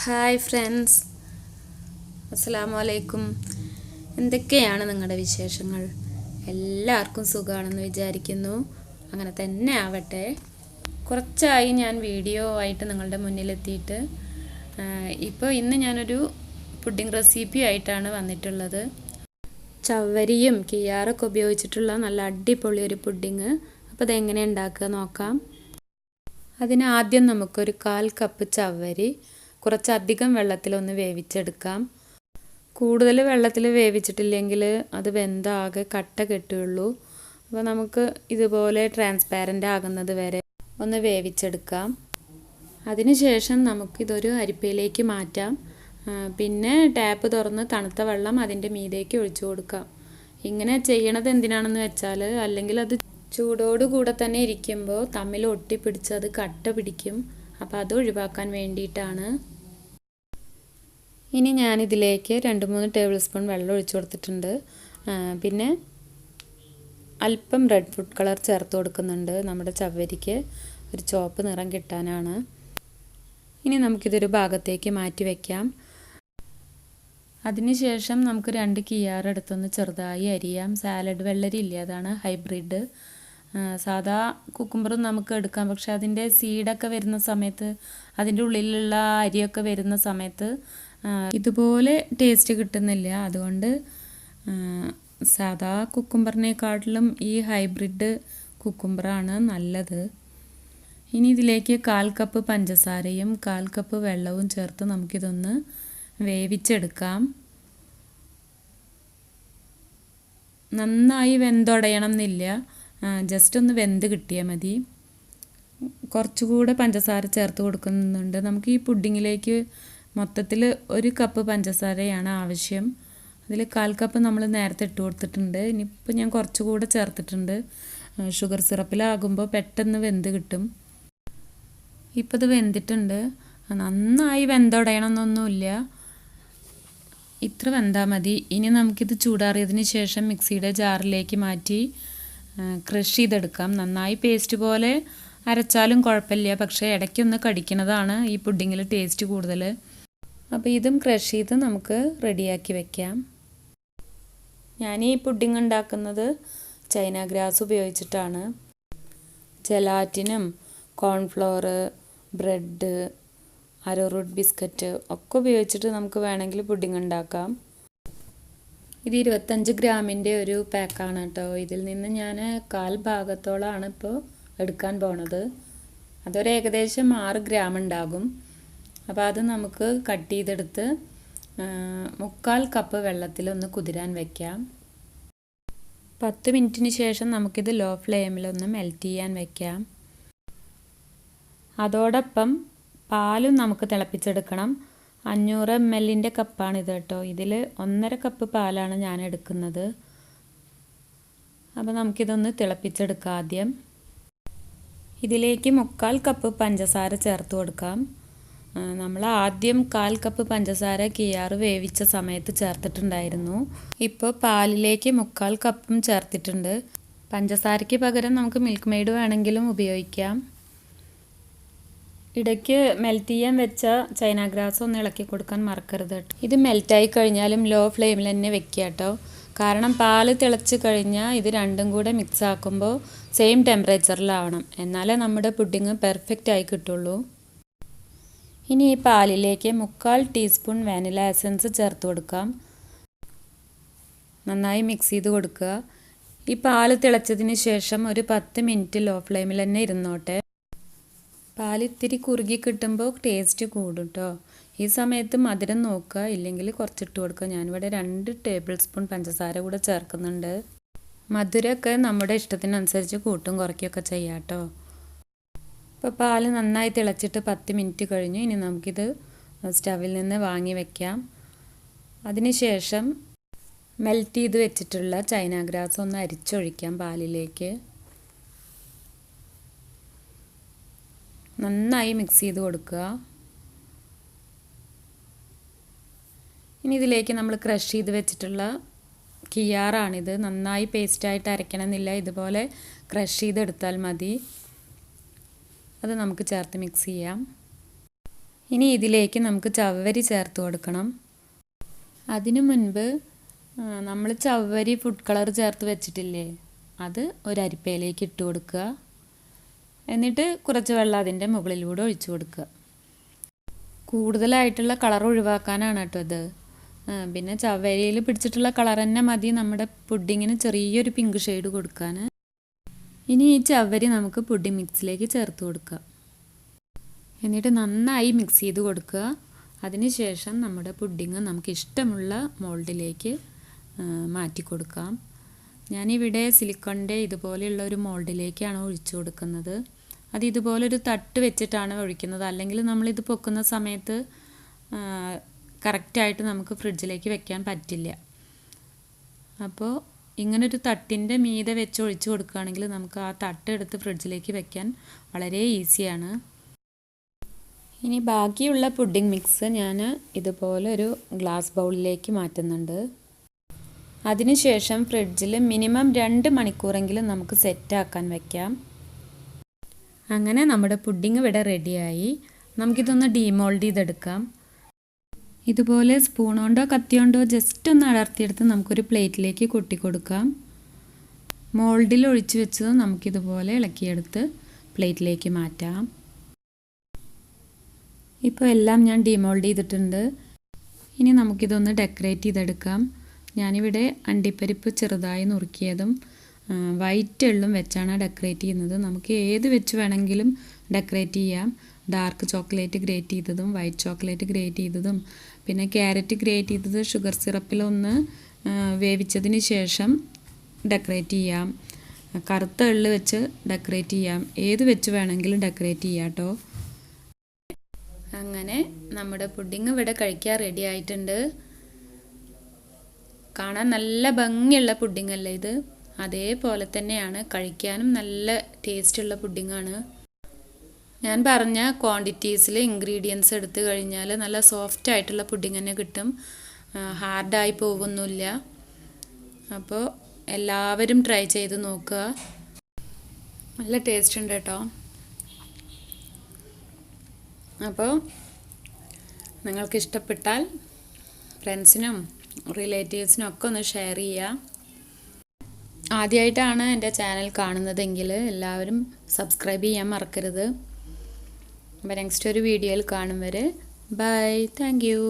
Hi friends, അസ്സലാമു അലൈക്കും. എന്തൊക്കെയാണ് നിങ്ങളുടെ വിശേഷങ്ങൾ? എല്ലാവർക്കും സുഖമാണെന്ന് വിചാരിക്കുന്നു. അങ്ങനെ തന്നെ ആവട്ടെ. കുറച്ചായി ഞാൻ വീഡിയോ ആയിട്ട് നിങ്ങളുടെ മുന്നിലെത്തിയിട്ട്. ഇന്ന് ഞാനൊരു പുഡിംഗ് റെസിപ്പി ആയിട്ടാണ് വന്നിട്ടുള്ളത്. ചവ്വരിയും കിയാറൊക്കെ ഉപയോഗിച്ചിട്ടുള്ള നല്ല അടിപൊളി ഒരു പുഡിങ്. അപ്പോൾ അതെങ്ങനെ ഉണ്ടാക്കുക നോക്കാം. അതിനാദ്യം നമുക്കൊരു 1/4 കപ്പ് ചവ്വരി കുറച്ചധികം വെള്ളത്തിലൊന്ന് വേവിച്ചെടുക്കാം. കൂടുതൽ വെള്ളത്തിൽ വേവിച്ചിട്ടില്ലെങ്കിൽ അത് വെന്താകെ കട്ട കെട്ടുകയുള്ളൂ. അപ്പോൾ നമുക്ക് ഇതുപോലെ ട്രാൻസ്പാരൻ്റ് ആകുന്നത് വരെ ഒന്ന് വേവിച്ചെടുക്കാം. അതിനുശേഷം നമുക്കിതൊരു അരിപ്പയിലേക്ക് മാറ്റാം. പിന്നെ ടാപ്പ് തുറന്ന് തണുത്ത വെള്ളം അതിൻ്റെ മീതേക്ക് ഒഴിച്ചു കൊടുക്കാം. ഇങ്ങനെ ചെയ്യണത് എന്തിനാണെന്ന് വെച്ചാൽ, അല്ലെങ്കിൽ അത് ചൂടോടുകൂടെ തന്നെ ഇരിക്കുമ്പോൾ തമ്മിൽ ഒട്ടിപ്പിടിച്ച് അത് കട്ട പിടിക്കും. അപ്പോൾ അത് ഒഴിവാക്കാൻ വേണ്ടിയിട്ടാണ്. ഇനി ഞാനിതിലേക്ക് 2-3 ടേബിൾ സ്പൂൺ വെള്ളം ഒഴിച്ചു കൊടുത്തിട്ടുണ്ട്. പിന്നെ അല്പം റെഡ് ഫുഡ് കളർ ചേർത്ത് കൊടുക്കുന്നുണ്ട്. നമ്മുടെ ചവ്വരിക്ക് ഒരു ചുവപ്പ് നിറം കിട്ടാനാണ്. ഇനി നമുക്കിതൊരു ഭാഗത്തേക്ക് മാറ്റി വയ്ക്കാം. അതിനുശേഷം നമുക്ക് 2 കിയാർ എടുത്തൊന്ന് ചെറുതായി അരിയാം. സാലഡ് വെള്ളരി ഇല്ലേ, അതാണ് ഹൈബ്രിഡ്. സാധാ കുക്കുംബറും നമുക്ക് എടുക്കാം, പക്ഷെ അതിൻ്റെ സീഡൊക്കെ വരുന്ന സമയത്ത്, അതിൻ്റെ ഉള്ളിലുള്ള അരിയൊക്കെ വരുന്ന സമയത്ത് ഇതുപോലെ ടേസ്റ്റ് കിട്ടുന്നില്ല. അതുകൊണ്ട് സാധാ കുക്കുംബറിനെക്കാട്ടിലും ഈ ഹൈബ്രിഡ് കുക്കുംബറാണ് നല്ലത്. ഇനി ഇതിലേക്ക് 1/4 കപ്പ് പഞ്ചസാരയും 1/4 കപ്പ് വെള്ളവും ചേർത്ത് നമുക്കിതൊന്ന് വേവിച്ചെടുക്കാം. നന്നായി വെന്തുടയണം എന്നില്ല, ജസ്റ്റ് ഒന്ന് വെന്ത് കിട്ടിയാൽ മതി. കുറച്ചുകൂടെ പഞ്ചസാര ചേർത്ത് കൊടുക്കുന്നുണ്ട്. നമുക്ക് ഈ പുഡിങ്ങിലേക്ക് മൊത്തത്തിൽ 1 കപ്പ് പഞ്ചസാരയാണ് ആവശ്യം. അതിൽ 1/4 കപ്പ് നമ്മൾ നേരത്തെ ഇട്ട് കൊടുത്തിട്ടുണ്ട്. ഇനിയിപ്പോൾ ഞാൻ കുറച്ചുകൂടെ ചേർത്തിട്ടുണ്ട്. ഷുഗർ സിറപ്പിലാകുമ്പോൾ പെട്ടെന്ന് വെന്ത് കിട്ടും. ഇപ്പോൾ ഇത് വെന്തിട്ടുണ്ട്. നന്നായി വെന്തുടയണമെന്നൊന്നുമില്ല, ഇത്ര വെന്താൽ മതി. ഇനി നമുക്കിത് ചൂടാറിയതിന് ശേഷം മിക്സിയുടെ ജാറിലേക്ക് മാറ്റി ക്രഷ് ചെയ്തെടുക്കാം. നന്നായി പേസ്റ്റ് പോലെ അരച്ചാലും കുഴപ്പമില്ല, പക്ഷേ ഇടയ്ക്കൊന്ന് കടിക്കുന്നതാണ് ഈ പുഡിങ്ങിൽ ടേസ്റ്റ് കൂടുതൽ. അപ്പോൾ ഇതും ക്രഷ് ചെയ്ത് നമുക്ക് റെഡിയാക്കി വെക്കാം. ഞാൻ ഈ പുഡിങ് ഉണ്ടാക്കുന്നത് ചൈന ഗ്രാസ് ഉപയോഗിച്ചിട്ടാണ്. ജലാറ്റിനും കോൺഫ്ലോർ, ബ്രെഡ്, അരോറൂട്ട് ബിസ്ക്കറ്റ് ഒക്കെ ഉപയോഗിച്ചിട്ട് നമുക്ക് വേണമെങ്കിൽ പുഡിങ് ഉണ്ടാക്കാം. ഇത് 25 ഗ്രാമിൻ്റെ ഒരു പാക്കാണ് കേട്ടോ. ഇതിൽ നിന്ന് ഞാൻ 1/4 ഭാഗത്തോളമാണ് ഇപ്പോൾ എടുക്കാൻ പോണത്. അതൊരു ഏകദേശം 6 ഗ്രാം ഉണ്ടാകും. അപ്പോൾ അത് നമുക്ക് കട്ട് ചെയ്തെടുത്ത് 3/4 കപ്പ് വെള്ളത്തിലൊന്ന് കുതിരാൻ വയ്ക്കാം. 10 മിനിറ്റിന് ശേഷം നമുക്കിത് ലോ ഫ്ലെയിമിലൊന്ന് മെൽറ്റ് ചെയ്യാൻ വയ്ക്കാം. അതോടൊപ്പം പാലും നമുക്ക് തിളപ്പിച്ചെടുക്കണം. 500 ml കപ്പാണിത് കേട്ടോ. ഇതിൽ 1.5 കപ്പ് പാലാണ് ഞാൻ എടുക്കുന്നത്. അപ്പോൾ നമുക്കിതൊന്ന് തിളപ്പിച്ചെടുക്കാം. ആദ്യം ഇതിലേക്ക് 3/4 കപ്പ് പഞ്ചസാര ചേർത്ത് കൊടുക്കാം. നമ്മൾ ആദ്യം 1/4 കപ്പ് പഞ്ചസാര കിയാർ വേവിച്ച സമയത്ത് ചേർത്തിട്ടുണ്ടായിരുന്നു. ഇപ്പോൾ പാലിലേക്ക് 3/4 കപ്പും ചേർത്തിട്ടുണ്ട്. പഞ്ചസാരയ്ക്ക് പകരം നമുക്ക് മിൽക്ക് മെയ്ഡ് വേണമെങ്കിലും ഉപയോഗിക്കാം. ഇടയ്ക്ക് മെൽറ്റ് ചെയ്യാൻ വെച്ച ചൈന ഗ്രാസ് ഒന്ന് ഇളക്കി കൊടുക്കാൻ മറക്കരുത് കേട്ടോ. ഇത് മെൽറ്റായി കഴിഞ്ഞാലും ലോ ഫ്ലെയിമിൽ തന്നെ വെക്കുക കേട്ടോ. കാരണം പാല് തിളച്ച് കഴിഞ്ഞാൽ ഇത് രണ്ടും കൂടെ മിക്സ് ആക്കുമ്പോൾ സെയിം ടെമ്പറേച്ചറിലാവണം, എന്നാലേ നമ്മുടെ പുഡിങ് പെർഫെക്റ്റ് ആയി കിട്ടുള്ളൂ. ഇനി ഈ പാലിലേക്ക് 3/4 ടീസ്പൂൺ വാനില എസൻസ് ചേർത്ത് കൊടുക്കാം. നന്നായി മിക്സ് ചെയ്ത് കൊടുക്കുക. ഈ പാല് തിളച്ചതിന് ശേഷം ഒരു 10 മിനിറ്റ് ലോ ഫ്ലെയിമിൽ തന്നെ ഇരുന്നോട്ടെ. പാൽ ഇത്തിരി കുറുകി കിട്ടുമ്പോൾ ടേസ്റ്റ് കൂടും കേട്ടോ. ഈ സമയത്ത് മധുരം നോക്കുക, ഇല്ലെങ്കിൽ കുറച്ചിട്ട് കൊടുക്കുക. ഞാനിവിടെ 2 ടേബിൾ സ്പൂൺ പഞ്ചസാര കൂടെ ചേർക്കുന്നുണ്ട്. മധുരമൊക്കെ നമ്മുടെ ഇഷ്ടത്തിനനുസരിച്ച് കൂട്ടും കുറയ്ക്കുകയൊക്കെ ചെയ്യാം കേട്ടോ. ഇപ്പോൾ പാല് നന്നായി തിളച്ചിട്ട് 10 മിനിറ്റ് കഴിഞ്ഞു. ഇനി നമുക്കിത് സ്റ്റവിൽ നിന്ന് വാങ്ങി വയ്ക്കാം. അതിനുശേഷം മെൽറ്റ് ചെയ്ത് വെച്ചിട്ടുള്ള ചൈന ഗ്രാസ് ഒന്ന് അരിച്ചൊഴിക്കാം പാലിലേക്ക്. നന്നായി മിക്സ് ചെയ്ത് കൊടുക്കുക. ഇനി ഇതിലേക്ക് നമ്മൾ ക്രഷ് ചെയ്ത് വെച്ചിട്ടുള്ള കിയാറാണിത്. നന്നായി പേസ്റ്റായിട്ട് അരയ്ക്കണമെന്നില്ല, ഇതുപോലെ ക്രഷ് ചെയ്തെടുത്താൽ മതി. അത് നമുക്ക് ചേർത്ത് മിക്സ് ചെയ്യാം. ഇനി ഇതിലേക്ക് നമുക്ക് ചവ്വരി ചേർത്ത് കൊടുക്കണം. അതിനു മുൻപ് നമ്മൾ ചവ്വരി ഫുഡ് കളർ ചേർത്ത് വെച്ചിട്ടില്ലേ, അത് ഒരു അരിപ്പയിലേക്ക് ഇട്ട് കൊടുക്കുക. എന്നിട്ട് കുറച്ച് വെള്ളം അതിൻ്റെ മുകളിലൂടെ ഒഴിച്ചു കൊടുക്കുക. കൂടുതലായിട്ടുള്ള കളർ ഒഴിവാക്കാനാണ് കേട്ടോ ഇത്. പിന്നെ ചവ്വരിയിൽ പിടിച്ചിട്ടുള്ള കളർ തന്നെ മതി നമ്മുടെ പുഡിങ്ങിന് ചെറിയൊരു പിങ്ക് ഷെയ്ഡ് കൊടുക്കാൻ. ഇനി ഈ ചവ്വരി നമുക്ക് പുഡിംഗ് മിക്സിലേക്ക് ചേർത്ത് കൊടുക്കുക. എന്നിട്ട് നന്നായി മിക്സ് ചെയ്ത് കൊടുക്കുക. അതിനുശേഷം നമ്മുടെ പുഡിങ് നമുക്ക് ഇഷ്ടമുള്ള മോൾഡിലേക്ക് മാറ്റി കൊടുക്കാം. ഞാനിവിടെ സിലിക്കോണിൻ്റെ ഇതുപോലെയുള്ള ഒരു മോൾഡിലേക്കാണ് ഒഴിച്ചു കൊടുക്കുന്നത്. അത് ഇതുപോലൊരു തട്ട് വെച്ചിട്ടാണ് ഒഴിക്കുന്നത്. അല്ലെങ്കിൽ നമ്മളിത് പൊക്കുന്ന സമയത്ത് കറക്റ്റായിട്ട് നമുക്ക് ഫ്രിഡ്ജിലേക്ക് വെക്കാൻ പറ്റില്ല. അപ്പോൾ ഇങ്ങനൊരു തട്ടിൻ്റെ മീതെ വെച്ച് ഒഴിച്ചു കൊടുക്കുകയാണെങ്കിൽ നമുക്ക് ആ തട്ട് എടുത്ത് ഫ്രിഡ്ജിലേക്ക് വെക്കാൻ വളരെ ഈസിയാണ്. ഇനി ബാക്കിയുള്ള പുഡിംഗ് മിക്സ് ഞാൻ ഇതുപോലെ ഒരു ഗ്ലാസ് ബൗളിലേക്ക് മാറ്റുന്നുണ്ട്. അതിനുശേഷം ഫ്രിഡ്ജിൽ മിനിമം 2 മണിക്കൂറെങ്കിലും നമുക്ക് സെറ്റാക്കാൻ വെക്കാം. അങ്ങനെ നമ്മുടെ പുഡിംഗ് ഇവിടെ റെഡിയായി. നമുക്കിതൊന്ന് ഡീമോൾഡ് ചെയ്തെടുക്കാം. ഇതുപോലെ സ്പൂൺ കൊണ്ടോ കത്തി കൊണ്ടോ ജസ്റ്റ് ഒന്ന് അടർത്തിയെടുത്ത് നമുക്കൊരു പ്ലേറ്റിലേക്ക് കൊട്ടി കൊടുക്കാം. മോൾഡിൽ ഒഴിച്ചു വെച്ചത് നമുക്കിതുപോലെ ഇളക്കിയെടുത്ത് പ്ലേറ്റിലേക്ക് മാറ്റാം. ഇപ്പോൾ എല്ലാം ഞാൻ ഡീമോൾഡ് ചെയ്തിട്ടുണ്ട്. ഇനി നമുക്കിതൊന്ന് ഡെക്കറേറ്റ് ചെയ്തെടുക്കാം. ഞാനിവിടെ അണ്ടിപ്പരിപ്പ് ചെറുതായി നുറുക്കിയതും വൈറ്റ് എള്ളും വെച്ചാണ് ഡെക്കറേറ്റ് ചെയ്യുന്നത്. നമുക്ക് ഏത് വെച്ച് വേണമെങ്കിലും ഡെക്കറേറ്റ് ചെയ്യാം. ഡാർക്ക് ചോക്ലേറ്റ് ഗ്രേറ്റ് ചെയ്തതും വൈറ്റ് ചോക്ലേറ്റ് ഗ്രേറ്റ് ചെയ്തതും പിന്നെ ക്യാരറ്റ് ഗ്രേറ്റ് ചെയ്തത് ഷുഗർ സിറപ്പിലൊന്ന് വേവിച്ചതിന് ശേഷം ഡെക്കറേറ്റ് ചെയ്യാം. കറുത്ത എള്ള് വെച്ച് ഡെക്കറേറ്റ് ചെയ്യാം. ഏത് വെച്ച് വേണമെങ്കിലും ഡെക്കറേറ്റ് ചെയ്യാം കേട്ടോ. അങ്ങനെ നമ്മുടെ പുഡിങ് ഇവിടെ കഴിക്കാൻ റെഡി ആയിട്ടുണ്ട്. കാണാൻ നല്ല ഭംഗിയുള്ള പുഡിങ് അല്ലേ ഇത്? അതേപോലെ തന്നെയാണ് കഴിക്കാനും നല്ല ടേസ്റ്റുള്ള പുഡിങ്ങാണ്. ഞാൻ പറഞ്ഞ ക്വാണ്ടിറ്റീസിൽ ഇൻഗ്രീഡിയൻസ് എടുത്തു കഴിഞ്ഞാൽ നല്ല സോഫ്റ്റ് ആയിട്ടുള്ള പുഡിങ് തന്നെ കിട്ടും. ഹാർഡായി പോകുന്നില്ല. അപ്പോൾ എല്ലാവരും ട്രൈ ചെയ്ത് നോക്കുക. നല്ല ടേസ്റ്റ് ഉണ്ട് കേട്ടോ. അപ്പോൾ നിങ്ങൾക്ക് ഇഷ്ടപ്പെട്ടാൽ ഫ്രണ്ട്സിനും റിലേറ്റീവ്സിനും ഒക്കെ ഒന്ന് ഷെയർ ചെയ്യുക. ആദ്യമായിട്ടാണ് എൻ്റെ ചാനൽ കാണുന്നതെങ്കിൽ എല്ലാവരും സബ്സ്ക്രൈബ് ചെയ്യാൻ മറക്കരുത്. അപ്പോൾ നെക്സ്റ്റ് ഒരു വീഡിയോയിൽ കാണും വരെ ബൈ. Thank you.